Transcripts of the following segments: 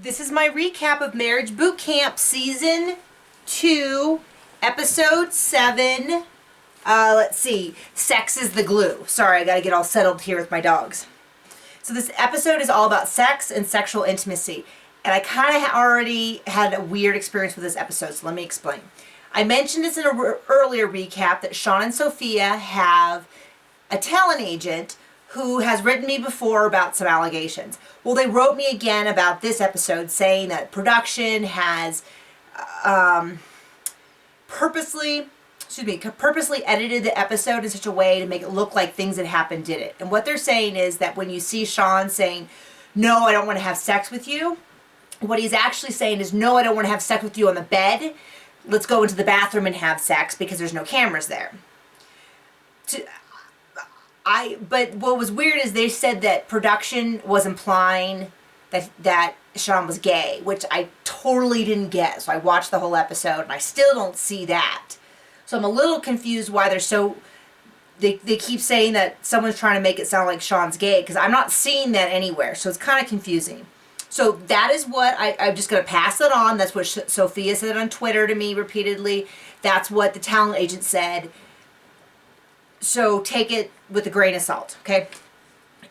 This is my recap of Marriage Bootcamp Season 2, Episode 7. Let's see. Sex is the glue. Sorry, I gotta get all settled here with my dogs. So this episode is all about sex and sexual intimacy. And I kind of already had a weird experience with this episode, so let me explain. I mentioned this in an earlier recap that Sean and Sophia have a talent agent who has written me before about some allegations. Well, they wrote me again about this episode saying that production has purposely edited the episode in such a way to make it look like things that happened did it. And what they're saying is that when you see Sean saying, "No, I don't want to have sex with you," what he's actually saying is, "No, I don't want to have sex with you on the bed. Let's go into the bathroom and have sex because there's no cameras there." But what was weird is they said that production was implying that Sean was gay, which I totally didn't get. So I watched the whole episode and I still don't see that. So I'm a little confused why they keep saying that someone's trying to make it sound like Sean's gay, because I'm not seeing that anywhere. So it's kind of confusing. So that is what I'm just going to pass it on. That's what Sophia said on Twitter to me repeatedly. That's what the talent agent said. So take it with a grain of salt, okay?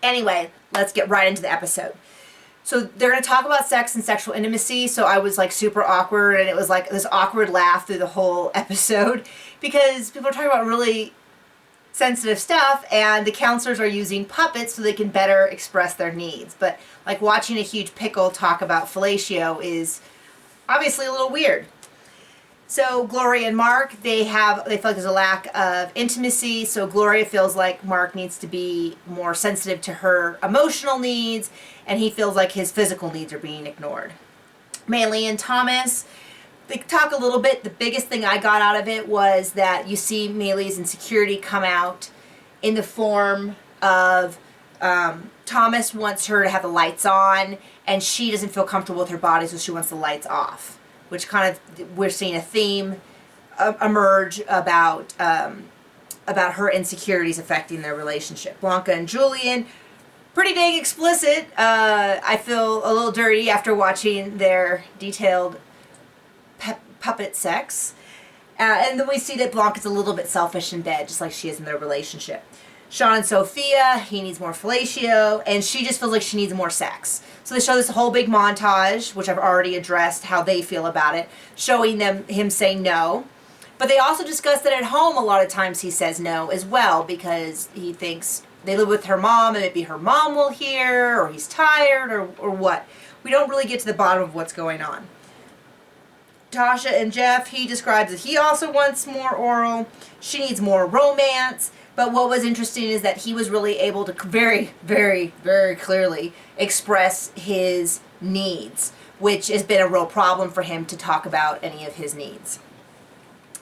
Anyway, let's get right into the episode. So they're going to talk about sex and sexual intimacy. So I was like super awkward, and it was like this awkward laugh through the whole episode because people are talking about really sensitive stuff, and the counselors are using puppets so they can better express their needs. But like watching a huge pickle talk about fellatio is obviously a little weird. So Gloria and Mark, they feel like there's a lack of intimacy. So Gloria feels like Mark needs to be more sensitive to her emotional needs, and he feels like his physical needs are being ignored. Manly and Thomas, they talk a little bit. The biggest thing I got out of it was that you see Maylee's insecurity come out in the form of Thomas wants her to have the lights on, and she doesn't feel comfortable with her body, so she wants the lights off. Which kind of, we're seeing a theme emerge about her insecurities affecting their relationship. Blanca and Julian, pretty dang explicit. I feel a little dirty after watching their detailed puppet sex. And then we see that Blanca's a little bit selfish in bed, just like she is in their relationship. Sean and Sophia, he needs more fellatio, and she just feels like she needs more sex. So they show this whole big montage, which I've already addressed how they feel about it, showing him saying no. But they also discuss that at home a lot of times he says no as well, because he thinks they live with her mom and maybe her mom will hear, or he's tired, or what. We don't really get to the bottom of what's going on. Tasha and Jeff, he describes that he also wants more oral. She needs more romance. But what was interesting is that he was really able to very, very, very clearly express his needs, which has been a real problem for him to talk about any of his needs.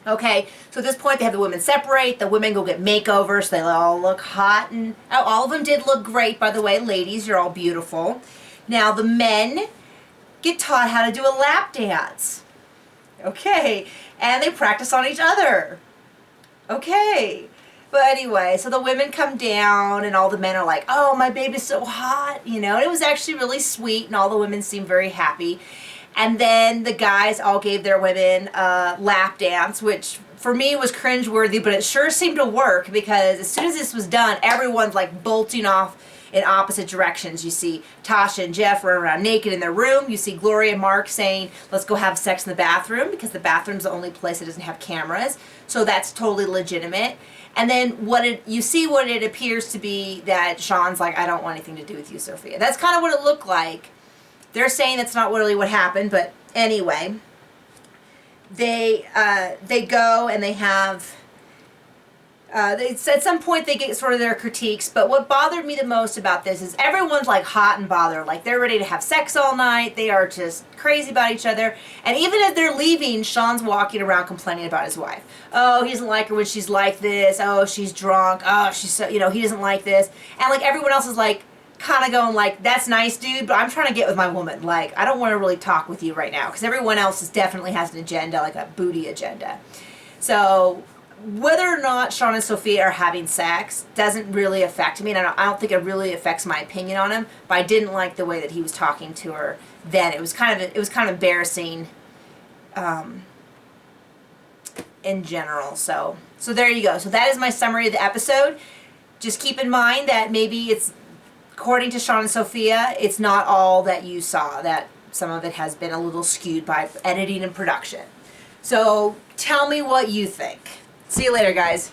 Okay, so at this point they have the women separate. The women go get makeovers, so they all look hot. And all of them did look great, by the way. Ladies, you're all beautiful. Now the men get taught how to do a lap dance. Okay, and they practice on each other. Okay. But anyway, so the women come down and all the men are like, "Oh, my baby's so hot," and it was actually really sweet, and all the women seemed very happy. And then the guys all gave their women a lap dance, which for me was cringeworthy, but it sure seemed to work, because as soon as this was done, everyone's like bolting off in opposite directions. You see Tasha and Jeff running around naked in their room. You see Gloria and Mark saying, "Let's go have sex in the bathroom," because the bathroom's the only place that doesn't have cameras. So that's totally legitimate. And then you see what it appears to be that Sean's like, "I don't want anything to do with you, Sophia." That's kind of what it looked like. They're saying that's not really what happened, but anyway, they go and they have. At some point they get sort of their critiques, but what bothered me the most about this is everyone's like hot and bothered, like they're ready to have sex all night. They are just crazy about each other, and even as they're leaving, Sean's walking around complaining about his wife. Oh, he doesn't like her when she's like this. Oh, she's drunk. Oh, she's so, he doesn't like this. And like everyone else is like kind of going like, "That's nice, dude, but I'm trying to get with my woman. Like, I don't want to really talk with you right now," because everyone else definitely has an agenda, like a booty agenda. So whether or not Sean and Sophia are having sex doesn't really affect me, and I don't think it really affects my opinion on him. But I didn't like the way that he was talking to her. Then it was kind of embarrassing, in general. So there you go. So that is my summary of the episode. Just keep in mind that maybe it's, according to Sean and Sophia, it's not all that you saw. That some of it has been a little skewed by editing and production. So tell me what you think. See you later, guys.